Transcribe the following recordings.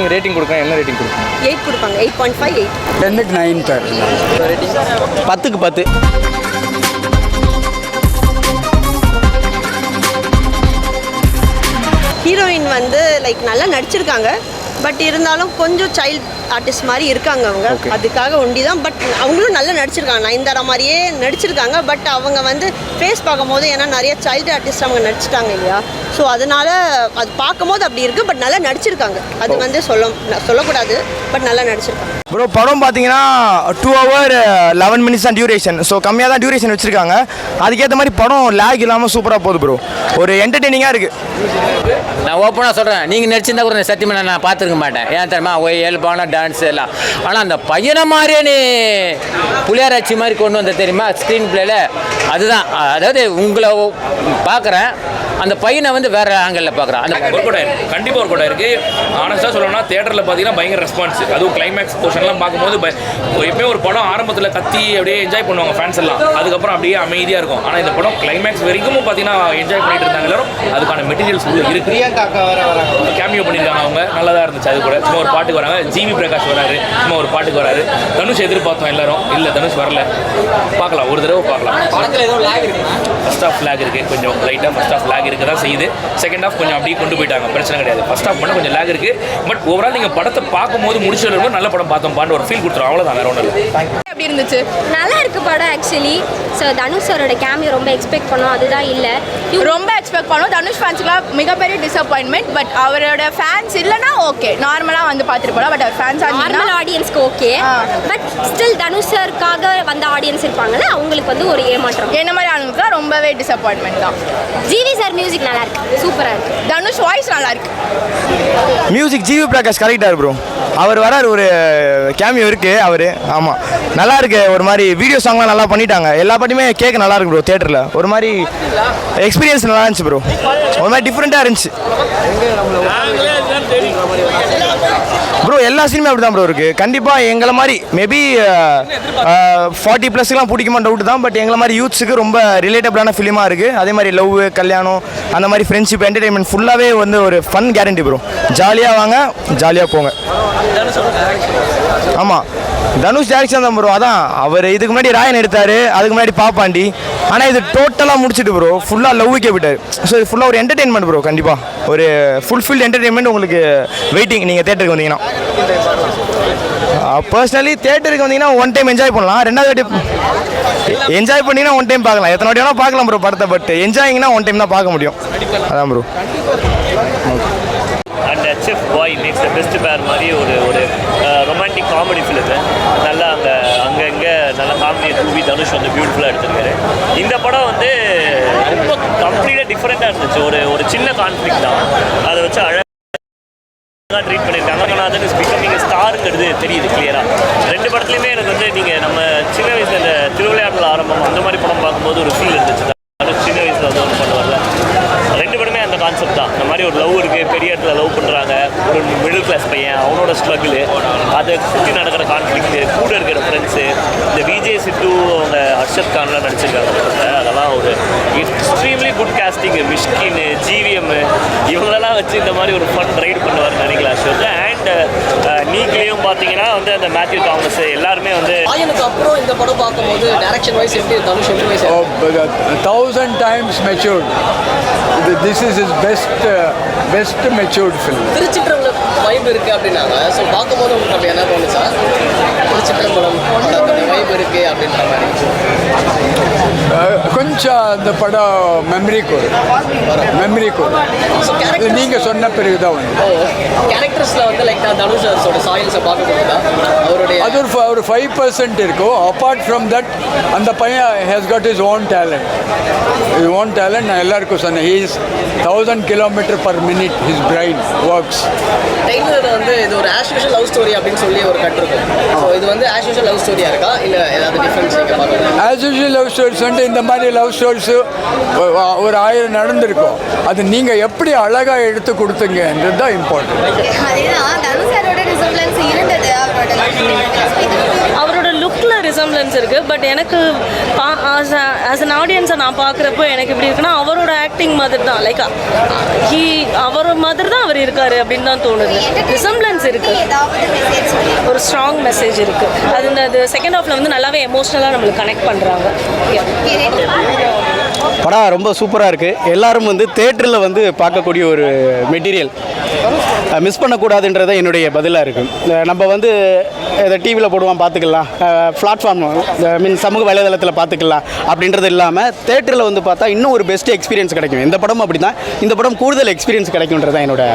நீங்கள் ரேட்டிங் கொடுக்கலாம், என்ன ரேட்டிங் கொடுப்பீங்க? 8 கொடுப்பாங்க. 8.5 8. 10க்கு 9 சார். ரேட்டிங் 10க்கு 10. ஹீரோயின் வந்து லைக் நல்லா நடிச்சிருக்காங்க. பட் இருந்தாலும் கொஞ்சம் சைல்ட் ஆர்டிஸ்ட் மாதிரி இருக்காங்க அவங்க. அதுக்காக ஒண்டி தான். பட் அவங்களும் நல்லா நடிச்சிருக்காங்க. நயன்தாரா மாதிரியே நடிச்சிருக்காங்க. பட் அவங்க வந்து ஃபேஸ் பார்க்கும்போது ஏன்னா நிறைய சைல்டு ஆர்டிஸ்ட் அவங்க நடிச்சிட்டாங்க இல்லையா, ஸோ அதனால அது பார்க்கும்போது அப்படி இருக்குது. பட் நல்லா நடிச்சிருக்காங்க. அது வந்து சொல்லக்கூடாது, பட் நல்லா நடிச்சிருக்காங்க. ப்ரோ படம் பார்த்தீங்கன்னா 2 hour 11 minutes தான் டியூரேஷன். ஸோ கம்மியாக தான் டியூரேஷன் வச்சுருக்காங்க. அதுக்கேற்ற மாதிரி படம் லேக் இல்லாமல் சூப்பராக போகுது ப்ரோ. ஒரு என்டர்டெய்னிங்காக இருக்குது. நான் ஓப்பனாக சொல்கிறேன், நீங்கள் நடிச்சிருந்தா கூட சத்தியமாக நான் பார்த்துருக்க மாட்டேன். ஏன் தெரியுமா, இயல்பான டான்ஸ் எல்லாம். ஆனால் அந்த பையனை மாதிரியே நீ புளியாராட்சி மாதிரி கொண்டு வந்த தெரியுமா ஸ்க்ரீன் பிளேல, அதுதான். அதாவது உங்களை பார்க்குறேன், அந்த பையனை வந்து வேறு ஆங்கிளில் பார்க்குறான். அந்த ஒர்க் அவுட் ஆயிருக்கு, கண்டிப்பாக ஒர்க் அவுட் ஆயிருக்கு. ஆனஸ்ட்டாக சொல்லணும்னா தேட்டரில் பார்த்தீங்கன்னா பயங்கர ரெஸ்பான்ஸ். அதுவும் கிளைமேக்ஸ் போர்ஷன்லாம் பார்க்கும்போது எப்பவுமே ஒரு படம் ஆரம்பத்தில் கத்தி அப்படியே என்ஜாய் பண்ணுவாங்க ஃபேன்ஸ் எல்லாம், அதுக்கப்புறம் அப்படியே அமைதியாக இருக்கும். ஆனால் இந்த படம் கிளைமேக்ஸ் வரைக்கும் பார்த்தீங்கன்னா என்ஜாய் பண்ணிட்டு இருந்தாங்க எல்லாரும். அதுக்கான மெட்டீரியல்ஸ் இருக்கு. பிரியங்கா அக்கா கேமியோ பண்ணியிருக்காங்க அவங்க, நல்லா தான் இருந்துச்சு. அது கூட சும்மா ஒரு பாட்டுக்கு வராங்க. ஜிவி பிரகாஷ் வராரு, சும்மா ஒரு பாட்டுக்கு வராரு. தனுஷ் எதிர்பார்த்தோம் எல்லாரும், இல்லை தனுஷ் வரல. பார்க்கலாம், ஒரு தடவை பார்க்கலாம். படத்தில் ஏதோ லேக் இருக்குண்ணா? ஃபர்ஸ்ட் ஆஃப் லேக் இருக்குது, கொஞ்சம் லைட்டாக ஃபர்ஸ்ட் ஆஃப் லேக் இருக்க தான் செய்யுது. செகண்ட் ஆஃப் கொஞ்சம் அப்படியே கொண்டு போயிட்டாங்க, பிரச்சனை கிடையாது. ஃபர்ஸ்ட் ஆஃப் பண்ண கொஞ்சம் லேக் இருக்குது. பட் ஓவரால் நீங்கள் படத்தை பார்க்கும்போது முடிச்சு நல்ல படம் பார்த்தோம் பாண்டு ஒரு ஃபீல் கொடுத்துரும். அவ்வளோதான், வேற ஒன்றும் இல்லை. எப்படி இருந்துச்சு? நல்லா இருக்கு படம் ஆக்சுவலி. ஸோ தனுஷ் சாரோட கேமியோ ரொம்ப எக்ஸ்பெக்ட் பண்ணோம், அதுதான் இல்லை. ரொம்ப எக்ஸ்பெக்ட் பண்ணோம். தனுஷ் ஃபேன்ஸ்க்குலாம் மிகப்பெரிய டிசப்பாயின்மெண்ட். பட் அவரோட ஃபேன்ஸ் இல்லைனா ஓகே, நார்மலாக வந்து பார்த்துட்டு போகலாம். பட் அவர் ஃபேன்ஸ் நார்மல் ஆடியன்ஸ்க்கு ஓகே. பட் ஸ்டில் தனுஷ் சாருக்காக வந்த ஆடியன்ஸ் இருப்பாங்கல்ல, அவங்களுக்கு வந்து ஒரு ஏமாற்றம். என்ன மாதிரி ஆளுங்களுக்குலாம் ரொம்பவே டிசப்பாயின்மெண்ட் தான். ஜிவி சார் மியூசிக் நல்லா இருக்கு, சூப்பராக இருக்கு. தனுஷ் வாய்ஸ் நல்லா இருக்கு. மியூசிக் ஜிவி பிரகாஷ் கரெக்டாக ப்ரோ. அவர் வராரு, ஒரு கேமியோ இருக்குது அவர். ஆமாம், நல்லா இருக்கு. ஒரு மாதிரி வீடியோ சாங்லாம் நல்லா பண்ணிட்டாங்க. எல்லா பாட்டுமே கேட்க நல்லா இருக்கு ப்ரோ. தேட்டரில் ஒரு மாதிரி எக்ஸ்பீரியன்ஸ் நல்லா இருந்துச்சு ப்ரோ. ஒரு மாதிரி டிஃப்ரெண்ட்டாக இருந்துச்சு ப்ரோ. எல்லா சீனுமே அப்படி தான் ப்ரோ இருக்குது. கண்டிப்பாக எங்களை மாதிரி மேபி 40+லாம் பிடிக்குமா டவுட் தான். பட் எங்களை மாதிரி யூத்ஸுக்கு ரொம்ப ரிலேட்டபிளான ஃபிலிமாக இருக்குது. அதே மாதிரி லவ், கல்யாணம், அந்த மாதிரி ஃப்ரெண்ட்ஷிப், என்டர்டெயின்மெண்ட் ஃபுல்லாகவே வந்து ஒரு ஃபன் கேரண்டி ப்ரோ. ஜாலியாக வாங்க, ஜாலியாக போங்க. ஆமாம், தனுஷ் டேரக்ஷன் தான் ப்ரோ. அதான் அவர் இதுக்கு முன்னாடி ராயன் எடுத்தார், அதுக்கு முன்னாடி பாப்பாண்டி. ஆனால் இது டோட்டலாக முடிச்சுட்டு ப்ரோ ஃபுல்லாக லவ்வுக்கே போயிட்டார். ஸோ இது ஃபுல்லாக ஒரு என்டர்டெயின்மெண்ட் ப்ரோ. கண்டிப்பாக ஒரு ஃபுல்ஃபில்ட் என்டர்டெயின்மெண்ட் உங்களுக்கு வெயிட்டிங். நீங்கள் தேட்டருக்கு வந்தீங்கன்னா பர்சனலி தேட்டருக்கு வந்தீங்கன்னா ஒன் டைம் என்ஜாய் பண்ணலாம். ரெண்டாவது வாட்டி என்ஜாய் பண்ணிங்கன்னா ஒன் டைம் பார்க்கலாம். எத்தனை வாட்டி வேணால் பார்க்கலாம் ப்ரோ படத்தை. பட் என்ஜாயிங்னா ஒன் டைம் தான் பார்க்க முடியும். அதான் bro. And chef bye makes the best பேர் மாதிரி ஒரு ரொமான்டிக் காமெடி ஃபிலிமு. நல்லா அங்கே நல்லா காமெடி மூவி தனுஷ் வந்து பியூட்டிஃபுல்லாக எடுத்திருக்காரு. இந்த படம் வந்து ரொம்ப கம்ப்ளீட்டாக டிஃப்ரெண்ட்டாக இருந்துச்சு. ஒரு சின்ன கான்ஃப்ளிக்ட் தான், அதை வச்சு அழகாக ட்ரீட் பண்ணியிருக்காங்க. ரங்கநாதன் இஸ் பிகமிங் ஸ்டாருங்கிறது தெரியுது கிளியராக. ரெண்டு படத்துலையுமே எனக்கு வந்து நீங்கள் நம்ம சின்ன வயசில் இந்த திருவிளையாடல் ஆரம்பம் அந்த மாதிரி படம் பார்க்கும்போது ஒரு ஃபீல் இருந்துச்சு. சின்ன வயசில் வந்து ஒன்று பண்ணுவார்ல, ரெண்டு படமே அந்த கான்செப்ட் தான். இந்த மாதிரி ஒரு லவ் இருக்குது, பெரிய இடத்துல லவ் பண்ணுறாங்க, ஒரு மிடில் கிளாஸ் பையன், அவனோட ஸ்ட்ரகிள், அதை சுற்றி நடக்கிற கான்ஃப்ளிக்ட், கூட இருக்கிற ஃப்ரெண்ட்ஸு, இந்த விஜய் சித்து, அவங்க அர்ஷத் கான்லாம் நடிச்சிருக்காங்க. அதெல்லாம் ஒரு extremely good casting. Mysskin, GVM, இவங்களெல்லாம் வச்சு இந்த மாதிரி ஒரு ஃபன் ரைடு பண்ணுவார் நினைக்கலாம் அர்ஷத். அண்ட் நீங்களையும் பார்த்தீங்கன்னா வந்து அந்த மேத்யூ தாமஸ் எல்லாருமே வந்து அப்புறம் இந்த படம் பார்க்கும்போது டைரக்ஷன் வைஸ் எப்படி தனுஷ் எப்படி 1000 times matured. This is his best matured film. Thiruchitrambalam vibe இருக்குது அப்படின்னாங்க. ஸோ பார்க்கும்போது உங்களுக்கு அப்படி என்ன தோணுச்சா? திருச்சிற்றம்பலம் வைப் இருக்குது அப்படின்ற மாதிரி கொஞ்சம் அந்த படம் மெமரிக்கு நீங்கள் சொன்ன பிறகு தான் வந்து கேரக்டர்ஸில் வந்து லைக் தனுஷோட சாயில்ஸை பார்க்கக்கூடாதா? அவருடைய அது ஒரு 5% இருக்கும். அப்பார்ட் ஃப்ரம் தட் அந்த பையன் has got his own talent. நான் எல்லாருக்கும் சொன்னேன், he is 1000 km/minute his brain works. Trailer வந்து இது ஒரு ஆஸ் யூஷுவல் லவ் ஸ்டோரி அப்படின்னு சொல்லி ஒரு கட் இருக்கும். ஸோ இது வந்து ஆஸ் யூஷுவல் லவ் ஸ்டோரியாக இருக்கா, இல்லை ஏதாவது டிஃப்ரென்ஸ் நீங்கள் பார்க்கணும்? ஆஸ் யூஷுவல் லவ் ஸ்டோரிஸ் வந்து இந்த மாதிரி லவ் ஸ்டோரிஸு ஒரு 1000 நடந்திருக்கும். அது நீங்கள் எப்படி அழகாக எடுத்து கொடுத்தீங்கன்றது தான் இம்பார்ட்டன்ட். அதேதான் தனுஷ் சாரோட ரிசம்பிளன்ஸ் இருந்தது. அவரோட லுக்கில் ரிசம்பிளன்ஸ் இருக்குது. பட் எனக்கு ஆஸ் அன் ஆடியன்ஸை நான் பார்க்குறப்போ எனக்கு எப்படி இருக்குன்னா அவரோட ஆக்டிங் மாதிரி தான், லைக் அவர் மாதிரி தான் அவர் இருக்காரு அப்படின்னு தான் தோணுது. ரிசம்பிளன்ஸ் இருக்குது, ஒரு ஸ்ட்ராங் மெசேஜ் இருக்குது. அது செகண்ட் ஹாஃபில் வந்து நல்லாவே எமோஷ்னலாக நம்மளுக்கு கனெக்ட் பண்ணுறாங்க. படம் ரொம்ப சூப்பராக இருக்குது. எல்லாரும் வந்து தேட்டரில் வந்து பார்க்கக்கூடிய ஒரு மெட்டீரியல், மிஸ் பண்ணக்கூடாதுன்றதை என்னுடைய பதிலாக இருக்குது. நம்ம வந்து இதை டிவியில் போடுவோம் பார்த்துக்கலாம், பிளாட்ஃபார்ம் மீன் சமூக வலைதளத்தில் பார்த்துக்கலாம் அப்படின்றது இல்லாமல் தேட்டரில் வந்து பார்த்தா இன்னும் ஒரு பெஸ்ட் எக்ஸ்பீரியன்ஸ் கிடைக்கும். இந்த படமும் அப்படி தான், இந்த படம் கூடுதல் எக்ஸ்பீரியன்ஸ் கிடைக்கும்ன்றது தான் என்னோட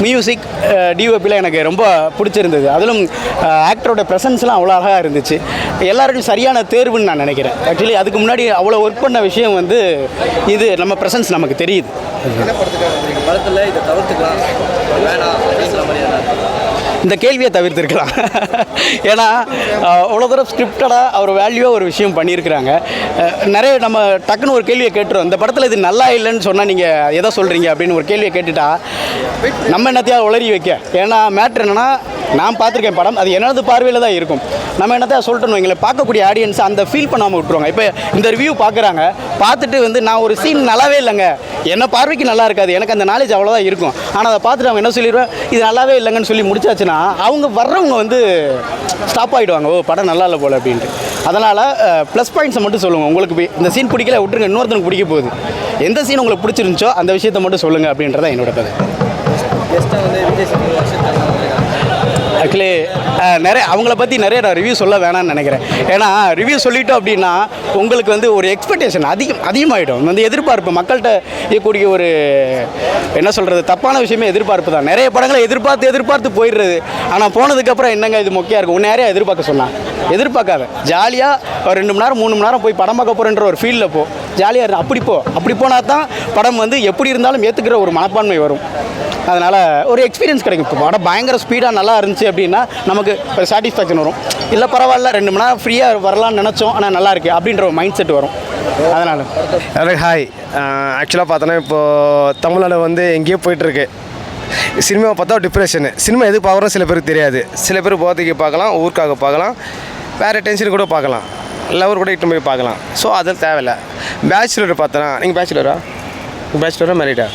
மியூசிக் டிஓபியில் எனக்கு ரொம்ப பிடிச்சிருந்தது. அதிலும் ஆக்டரோட ப்ரெசன்ஸ்லாம் அவ்வளோ அழகாக இருந்துச்சு. எல்லாருக்கும் சரியான தேர்வுன்னு நான் நினைக்கிறேன். ஆக்சுவலி அதுக்கு முன்னாடி அவ்வளோ ஒர்க் பண்ண விஷயம் வந்து இது நம்ம ப்ரெசன்ஸ் நமக்கு தெரியுது. இந்த கேள்வியை தவிர்த்திருக்கலாம். ஏன்னா அவ்வளோ தூரம் ஸ்கிரிப்டடாக அவர் வேல்யூவாக ஒரு விஷயம் பண்ணியிருக்கிறாங்க. நிறைய நம்ம டக்குன்னு ஒரு கேள்வியை கேட்டுரும், இந்த படத்தில் இது நல்லா இல்லைன்னு சொன்னால் நீங்கள் எதை சொல்கிறீங்க அப்படின்னு ஒரு கேள்வியை கேட்டுட்டா நம்ம என்னத்தையாவது உளறி வைக்க. ஏன்னா மேட்ரு என்னென்னா, நான் பார்த்துருக்கேன் படம், அது என்னது பார்வையில் தான் இருக்கும். நம்ம என்னத்தையா சொல்லிட்டோம் எங்களை பார்க்கக்கூடிய ஆடியன்ஸ் அந்த ஃபீல் பண்ணாமல் விட்டுருவாங்க. இப்போ இந்த ரிவ்யூ பார்க்குறாங்க, பார்த்துட்டு வந்து நான் ஒரு சீன் நல்லாவே இல்லைங்க, என்ன பார்வைக்கு நல்லா இருக்காது, எனக்கு அந்த நாலேஜ் அவ்வளோதான் இருக்கும், ஆனால் அதை பார்த்துட்டு அவங்க என்ன சொல்லிடுவேன், இது நல்லாவே இல்லைங்கன்னு சொல்லி முடிச்சாச்சுன்னா அவங்க வர்றவங்க வந்து ஸ்டாப் ஆகிடுவாங்க, ஓ படம் நல்லா இல்லை போல் அப்படின்ட்டு. அதனால் ப்ளஸ் பாயிண்ட்ஸை மட்டும் சொல்லுங்கள். உங்களுக்கு இந்த சீன் பிடிக்கல விட்டுருங்க, இன்னொருத்தனுக்கு பிடிக்க போகுது. எந்த சீன் உங்களுக்கு பிடிச்சிருந்துச்சோ அந்த விஷயத்தை மட்டும் சொல்லுங்கள் அப்படின்றதான் என்னோட கதை. ஆக்சுவலி நிறைய அவங்கள பற்றி நிறைய நான் ரிவ்யூ சொல்ல வேணாம்னு நினைக்கிறேன். ஏன்னா ரிவ்யூ சொல்லிட்டோம் அப்படின்னா உங்களுக்கு வந்து ஒரு எக்ஸ்பெக்டேஷன் அதிகமாகிடும். வந்து எதிர்பார்ப்பு மக்கள்கிட்ட இருக்கக்கூடிய ஒரு என்ன சொல்கிறது தப்பான விஷயமே எதிர்பார்ப்பு தான். நிறைய படங்களை எதிர்பார்த்து போயிடுறது. ஆனால் போனதுக்கப்புறம் என்னங்க இது மொக்கையாக இருக்கும், ஒன்று யாரையும் எதிர்பார்க்க சொன்னால் எதிர்பார்க்காத, ஜாலியாக ஒரு 2 மணி நேரம் 3 மணி நேரம் போய் படம் பார்க்க போகிறன்ற ஒரு ஃபீலில் ஜாலியாக இருக்கும். அப்படி போனால் தான் படம் வந்து எப்படி இருந்தாலும் ஏற்றுக்கிற ஒரு மனப்பான்மை வரும். அதனால் ஒரு எக்ஸ்பீரியன்ஸ் கிடைக்கும். இப்போ படம் பயங்கர ஸ்பீடாக நல்லா இருந்துச்சு அப்படின்னா நமக்கு ஒரு சாட்டிஸ்ஃபேக்ஷன் வரும். இல்லை பரவாயில்ல 2 மணி நேரம் ஃப்ரீயாக வரலாம்னு நினச்சோம் ஆனால் நல்லா இருக்குது அப்படின்ற ஒரு மைண்ட் செட் வரும். அதனால் ஹாய், ஆக்சுவலாக பார்த்தோன்னா இப்போது தமிழ்நாடு வந்து எங்கேயோ போயிட்டுருக்கு. சினிமாவை பார்த்தா டிப்ரெஷனு. சினிமா எதுக்கு பார்க்குறோம் சில பேருக்கு தெரியாது. சில பேர் போதைக்கு பார்க்கலாம், ஊருக்காக பார்க்கலாம், வேறு டென்ஷன் கூட பார்க்கலாம், லவர் கூட இட்டு போய் பார்க்கலாம். ஸோ அது தேவையில்லை. பேச்சுலர் பார்த்தோன்னா, நீங்கள் பேச்சுலரா மேரிடா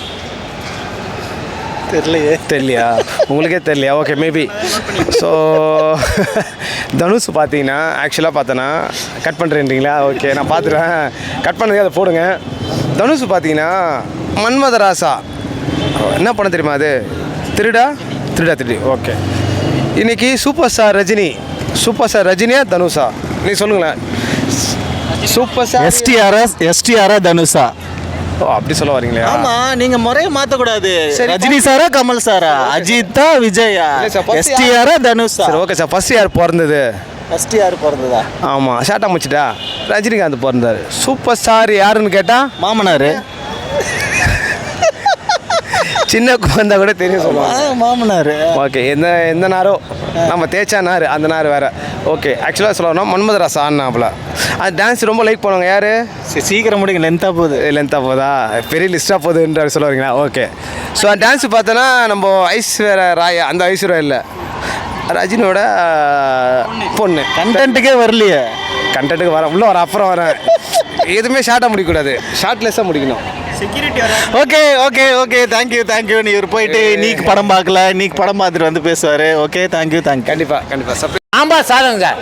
தெரியலையா உங்களுக்கே தெரியலையா? Okay, maybe. ஸோ தனுஷ் பார்த்தீங்கன்னா ஆக்சுவலாக பார்த்தோன்னா கட் பண்ணுறேன்றீங்களா? ஓகே, நான் பார்த்துறேன். கட் பண்ணதே அதை போடுங்க. தனுஷ் பார்த்தீங்கன்னா மன்மதராசா என்ன பண்ண தெரியுமா? அது திருடி. ஓகே, இன்றைக்கி சூப்பர் ஸ்டார் ரஜினியா தனுஷா? நீ சொல்லுங்களேன். சூப்பர் ஸ்டார் எஸ்டிஆரா தனுஷா? ஓ, அப்படி சொல்ல வரீங்களா? ஆமாம், நீங்கள் முறையை மாற்றக்கூடாது. ரஜினி சாரா கமல் சாரா, அஜித்தா விஜயா, எஸ்டிஆரா தனுஷா? சரி, ஓகே சார். ஃபஸ்ட் யார் பிறந்தது? எஸ்டிஆர் பிறந்ததா? ஆமாம், ஷார்ட்டாக முடிச்சிட்டா. ரஜினிகாந்த் பிறந்தார். சூப்பர் ஸ்டார் யாருன்னு கேட்டால் மாமனார். சின்ன குழந்தை கூட தெரியும் சொல்லுவாங்க. மாமனார். ஓகே, எந்த நாரோ நம்ம தேய்ச்சா நார், அந்த நார் வேறு. ஓகே, ஆக்சுவலாக சொல்லணும் மன்மதராசா ஆடினாப்புல. அது டான்ஸ் ரொம்ப லைக் பண்ணுவாங்க. யார்? சீக்கிரம் முடிங்க, லென்த்தாக போதா? பெரிய லிஸ்ட்டாக போகுதுன்ற சொல்ல வரீங்களா? ஓகே. ஸோ டான்ஸ் பார்த்தோன்னா நம்ம ஐஸ்வர்யா ராய், அந்த ஐஸ்வர்யா இல்லை, ரஜினியோட பொண்ணு. கண்டென்ட்டுக்கே வரலையே. கண்டென்ட்டுக்கு வர அப்புறம் வரேன். எதுவுமே ஷார்ட்டாக முடிக்கக்கூடாது, ஷார்ட்லெஸ்ஸாக முடிக்கணும். Security okay thank you. நீ ஒரு போயிட்டு நீக்கு படம் பார்க்கல, நீக்கு படம் பார்த்துட்டு வந்து பேசுவார். Okay, thank you. கண்டிப்பாக. சாம்பார் சாதம் சார்,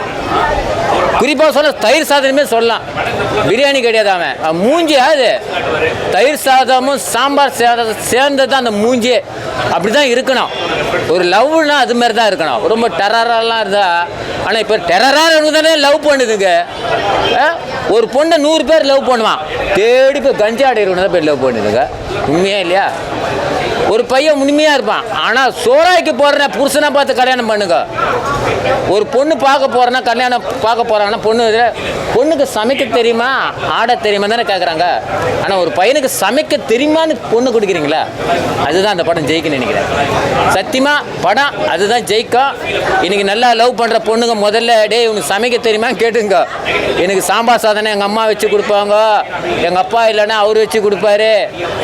குறிப்பாக சொல்ல தயிர் சாதனமே சொல்லலாம். பிரியாணி கிடையாது, அவன் மூஞ்சி. அது தயிர் சாதமும் சாம்பார் சாதம் சேர்ந்தது தான் அந்த மூஞ்சியே. அப்படி தான் இருக்கணும். ஒரு லவ்னா அது மாதிரி தான் இருக்கணும். ரொம்ப டெரரெல்லாம் இருந்தா. ஆனால் இப்போ டெரராக தானே லவ் பண்ணுதுங்க. ஒரு பொண்ணை 100 பேர் லவ் பண்ணுவான், தேடி போய் கஞ்சா அடையிறவன பேர் லவ் பண்ணுதுங்க. உண்மையா இல்லையா? ஒரு பையன் உண்மையாக இருப்பான், ஆனால் சோறாய்க்கு போகிறேன்னா புருஷனை பார்த்து கல்யாணம் பண்ணுங்க. ஒரு பொண்ணு பார்க்க போகிறேன்னா கல்யாணம் பார்க்க போகிறாங்கன்னா பொண்ணுக்கு சமைக்க தெரியுமா, ஆட தெரியுமா தானே கேட்குறாங்க. ஆனால் ஒரு பையனுக்கு சமைக்க தெரியுமான்னு பொண்ணு கொடுக்குறீங்களா? அதுதான் அந்த படம் ஜெயிக்குன்னு நினைக்கிறேன். சத்தியமாக படம் அதுதான் ஜெயிக்கும். இன்றைக்கி நல்லா லவ் பண்ணுற பொண்ணுங்க முதல்ல உனக்கு சமைக்க தெரியுமா கேட்டுங்க. எனக்கு சாம்பார் சாதனை எங்கள் அம்மா வச்சு கொடுப்பாங்க, எங்கள் அப்பா இல்லைன்னா அவர் வச்சு கொடுப்பாரு,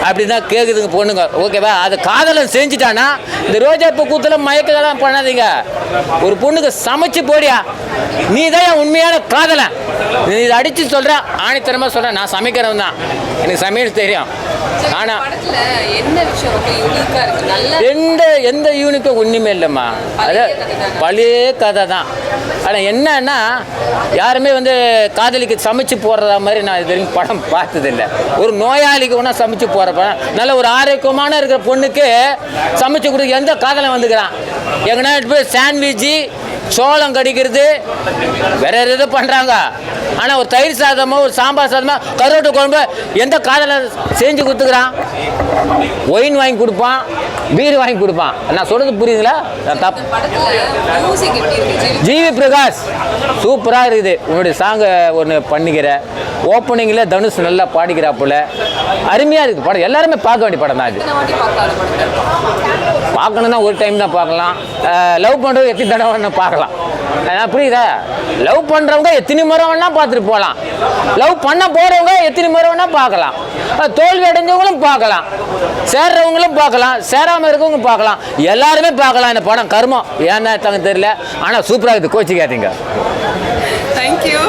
அப்படி தான் கேட்குதுங்க பொண்ணுங்க. ஓகேவா? அதை அது காதலன் செஞ்சுட்டானா இந்த ரோஜா பூ கூத்துல மயக்கெல்லாம் பண்ணாதீங்க. ஒரு பொண்ணுக்கு சமைச்சு போடியா, நீ தான் உண்மையான காதலன். நீ இதை அடித்து சொல்கிற, ஆணித்தரமாக சொல்கிறேன், நான் சமைக்கிறவன் தான், எனக்கு சமையல் தெரியும். ஆனால் எந்த யூனிக்கும் ஒன்றுமே இல்லைம்மா, அது பழைய கதை தான். ஆனால் என்னன்னா யாருமே வந்து காதலிக்கு சமைச்சு போடுறதா மாதிரி நான் இது வரைக்கும் படம் பார்த்ததில்லை. ஒரு நோயாளிக்கு ஒன்றா சமைச்சு போகிற படம், நல்ல ஒரு ஆரோக்கியமான இருக்கிற பொண்ணுக்கு சமைச்சு கொடுக்க எந்த காதலை வந்துக்கிறான். எங்கன்னா போய் சாண்ட்விட்ஜு, சோளம் கடிக்கிறது, வேற எது பண்ணுறாங்க. ஆனால் ஒரு தயிர் சாதமோ ஒரு சாம்பார் சாதமோ கருவாட்டு குழம்பு எந்த காதலை செஞ்சு கொடுத்துக்கிறான்? ஒயின் வாங்கி கொடுப்பான், பீர் வாங்கி கொடுப்பான். நான் சொல்கிறது புரியுதுங்களா? தப்பு. ஜிவி பிரகாஷ் சூப்பராக இருக்குது. உன்னுடைய சாங்கை ஒன்று பண்ணிக்கிற, ஓப்பனிங்கில் தனுஷ் நல்லா பாடிக்கிறாப்புல, அருமையாக இருக்குது படம். எல்லாருமே பார்க்க வேண்டிய படம் தான் அது. பார்க்கணுன்னா ஒரு டைம் தான் பார்க்கலாம். லவ் பண்ணுறது எத்தனை தடவை பார்க்கலாம். புரியுதா? லவ் பண்ணுறவங்க எத்தனை முறை வேணா பார்த்துட்டு போகலாம். லவ் பண்ண போகிறவங்க எத்தனை முறை வேணா பார்க்கலாம். தோல்வி அடைஞ்சவங்களும் பார்க்கலாம், சேர்றவங்களும் பார்க்கலாம், சேராமல் இருக்கவங்க பார்க்கலாம், எல்லாருமே பார்க்கலாம். இந்த படம் கர்மம் ஏன்னா தெரியல, ஆனால் சூப்பராக இருக்குது. கோச்சிக்காதீங்க. தேங்க்யூ.